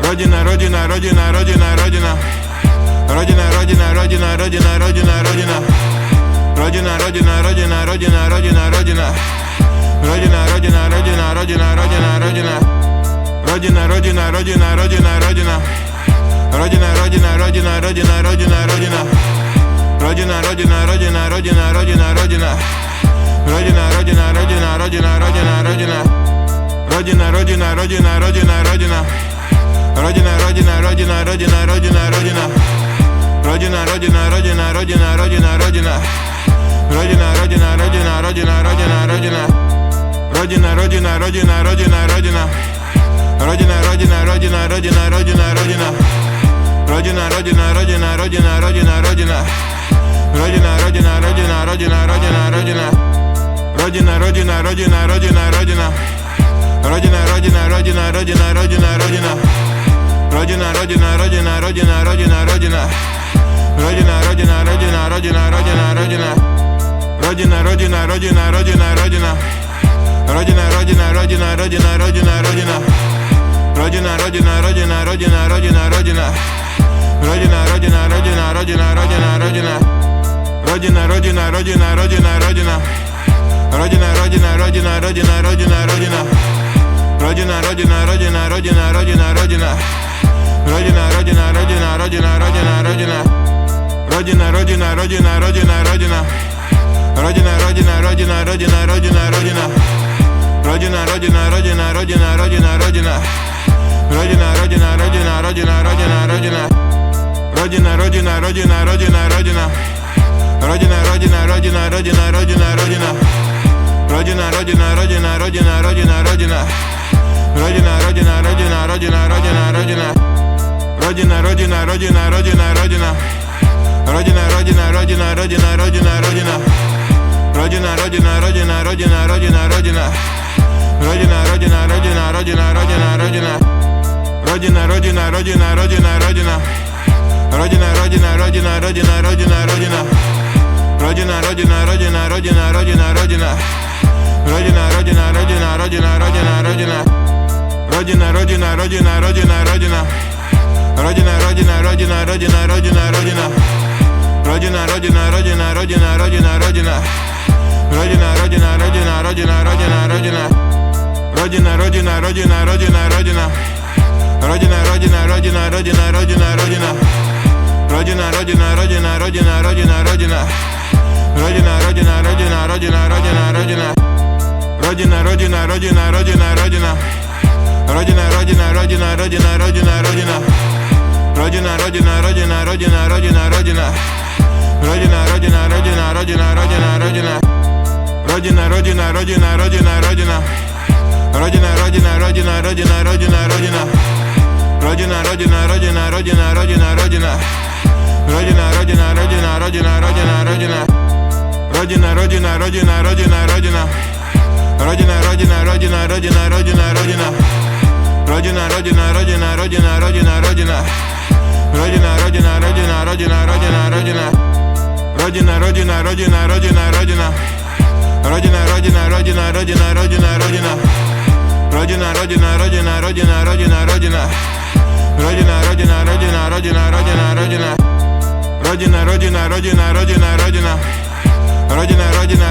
Rodzina, rodzina, rodzina, rodzina, rodzina. Rodzina, rodzina, rodzina, rodzina, rodzina, rodzina. Rodzina, rodzina, rodzina, rodzina, rodzina, rodzina. Rodzina, rodzina, rodzina, rodzina, rodzina, rodzina. Rodzina, rodzina, rodzina, rodzina, rodzina. Rodzina, rodzina, rodzina, rodzina, rodzina, rodzina. Rodzina, rodzina, rodzina, rodzina, rodzina, rodzina. Rodzina, rodzina, rodzina, rodzina, rodzina, rodzina. Rodzina, rodzina, rodzina, rodzina, rodzina. Rodzina, rodzina, rodzina, rodzina, rodzina, rodzina. Rodzina, rodzina, rodzina, rodzina, rodzina, rodzina. Rodzina, rodzina, rodzina, rodzina, rodzina, rodzina. Rodzina, rodzina, rodzina, rodzina, rodzina. Rodzina, rodzina, rodzina, rodzina, rodzina, rodzina. Rodzina, rodzina, rodzina, rodzina, rodzina, rodzina. Rodzina, rodzina, rodzina, rodzina, rodzina, rodzina. Rodzina, rodzina, rodzina, rodzina, rodzina. Rodzina, rodzina, rodzina, rodzina, rodzina, rodzina. Rodzina, rodzina, rodzina, rodzina, rodzina, rodzina. Rodzina, rodzina, rodzina, rodzina, rodzina, rodzina. Rodzina, rodzina, rodzina, rodzina, rodzina. Rodzina, rodzina, rodzina, rodzina, rodzina, rodzina. Rodzina, rodzina, rodzina, rodzina, rodzina, rodzina. Rodzina, rodzina, rodzina, rodzina, rodzina, rodzina. Rodzina, rodzina, rodzina, rodzina, rodzina. Rodzina, rodzina, rodzina, rodzina, rodzina, rodzina. Rodzina, rodzina, rodzina, rodzina, rodzina, rodzina. Rodzina, rodzina, rodzina, rodzina, rodzina, rodzina. Rodzina, rodzina, rodzina, rodzina, rodzina. Rodzina, rodzina, rodzina, rodzina, rodzina, rodzina. Rodzina, rodzina, rodzina, rodzina, rodzina, rodzina. Rodzina, rodzina, rodzina, rodzina, rodzina, rodzina. Rodzina, rodzina, rodzina, rodzina, rodzina. Rodzina, rodzina, rodzina, rodzina, rodzina, rodzina. Rodzina, rodzina, rodzina, rodzina, rodzina, rodzina. Rodzina, rodzina, rodzina, rodzina, rodzina, rodzina. Rodzina, rodzina, rodzina, rodzina, rodzina. Rodzina, rodzina, rodzina, rodzina, rodzina, rodzina. Rodzina, rodzina, rodzina, rodzina, rodzina, rodzina. Rodzina, rodzina, rodzina, rodzina, rodzina, rodzina. Rodzina, rodzina, rodzina, rodzina, rodzina. Rodzina, rodzina, rodzina, rodzina, rodzina, rodzina. Rodzina, rodzina, rodzina, rodzina, rodzina, rodzina. Rodzina, rodzina, rodzina, rodzina, rodzina, rodzina. Rodzina, rodzina, rodzina, rodzina, rodzina. Rodzina, rodzina, rodzina, rodzina, rodzina, rodzina. Rodzina, rodzina, rodzina, rodzina, rodzina, rodzina. Rodzina, rodzina, rodzina, rodzina, rodzina, rodzina. Rodzina, rodzina, rodzina, rodzina, rodzina. Rodzina, rodzina, rodzina, rodzina, rodzina, rodzina. Rodzina, rodzina, rodzina, rodzina, rodzina, rodzina. Rodzina, rodzina, rodzina, rodzina, rodzina, rodzina. Rodzina, rodzina, rodzina, rodzina, rodzina. Rodzina, rodzina, rodzina, rodzina, rodzina, rodzina. Rodzina, rodzina, rodzina, rodzina, rodzina, rodzina. Rodzina, rodzina, rodzina, rodzina, rodzina, rodzina. Rodzina, rodzina, rodzina, rodzina, rodzina. Rodzina, rodzina, rodzina, rodzina, rodzina, rodzina. Rodzina, rodzina, rodzina, rodzina, rodzina, rodzina. Rodzina, rodzina, rodzina, rodzina, rodzina, rodzina. Rodzina, rodzina, rodzina, rodzina, rodzina. Rodzina, rodzina, rodzina, rodzina, rodzina, rodzina. Rodzina, rodzina, rodzina, rodzina, rodzina, rodzina. Rodzina, rodzina, rodzina, rodzina, rodzina, rodzina. Rodzina, rodzina, rodzina, rodzina, rodzina. Rodzina, rodzina, rodzina, rodzina, rodzina, rodzina. Rodzina, rodzina, rodzina, rodzina, rodzina, rodzina. Rodzina, rodzina, rodzina, rodzina, rodzina, rodzina. Rodzina, rodzina, rodzina, rodzina, rodzina. Rodzina, rodzina, rodzina, rodzina, rodzina, rodzina. Rodzina, rodzina,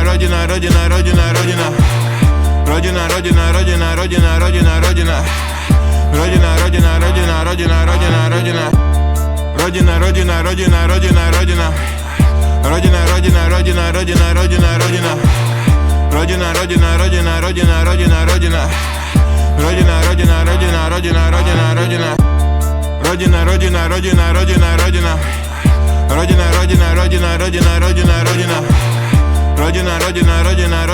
rodzina, rodzina, rodzina, rodzina. Rodzina, rodzina, rodzina, rodzina, rodzina, rodzina. Rodzina, rodzina, rodzina, rodzina, rodzina. Rodzina, rodzina, rodzina, rodzina, rodzina, rodzina. Rodzina, rodzina, rodzina, rodzina, rodzina, rodzina. Rodzina, rodzina, rodzina, rodzina, rodzina, rodzina. Rodzina, rodzina, rodzina, rodzina, rodzina. Rodzina, rodzina, rodzina, rodzina, rodzina, rodzina. Rodzina, rodzina, rodzina, rodzina, rodzina, rodzina. Rodzina, rodzina, rodzina,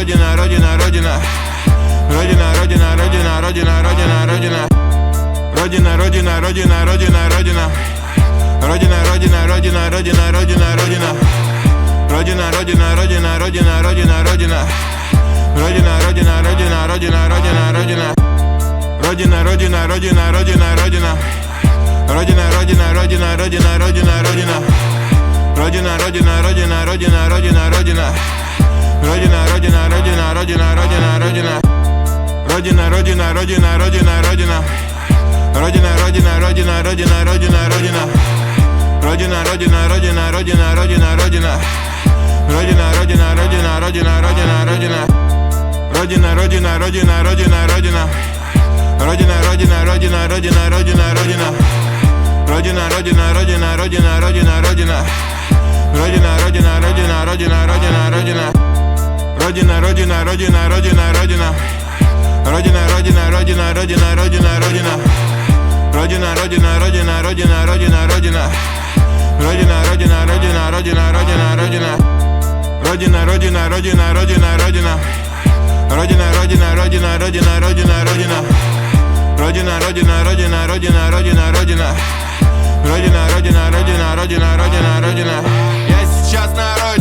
rodzina, rodzina, rodzina. Rodzina, rodzina, rodzina, rodzina, rodzina. Rodzina, rodzina, rodzina, rodzina, rodzina, rodzina. Rodzina, rodzina, rodzina, rodzina, rodzina, rodzina. Rodzina, rodzina, rodzina, rodzina, rodzina, rodzina. Rodzina, rodzina, rodzina, rodzina, rodzina. Rodzina, rodzina, rodzina, rodzina, rodzina, rodzina. Rodzina, rodzina, rodzina, rodzina, rodzina, rodzina. Rodzina, rodzina, rodzina, rodzina, rodzina, rodzina. Rodzina, rodzina, rodzina, rodzina, rodzina. Rodzina, rodzina, rodzina, rodzina, rodzina, rodzina. Rodzina, rodzina, rodzina, rodzina, rodzina, rodzina. Rodzina, rodzina, rodzina, rodzina, rodzina, rodzina. Rodzina, rodzina, rodzina, rodzina, rodzina. Rodzina, rodzina, rodzina, rodzina, rodzina, rodzina. Rodzina, rodzina, rodzina, rodzina, rodzina, rodzina. Rodzina, rodzina, rodzina, rodzina, rodzina, rodzina. Rodzina, rodzina, rodzina, rodzina, rodzina. Rodzina, rodzina, rodzina, rodzina, rodzina, rodzina. Rodzina, rodzina, rodzina, rodzina, rodzina, rodzina. Rodzina, rodzina, rodzina, rodzina, rodzina, rodzina. Rodzina, rodzina, rodzina, rodzina, rodzina. Rodzina, rodzina, rodzina, rodzina, rodzina, rodzina. Rodzina, rodzina, rodzina, rodzina, rodzina, rodzina. Rodzina, rodzina, rodzina, rodzina, rodzina, rodzina. Jest czas na rodzinę.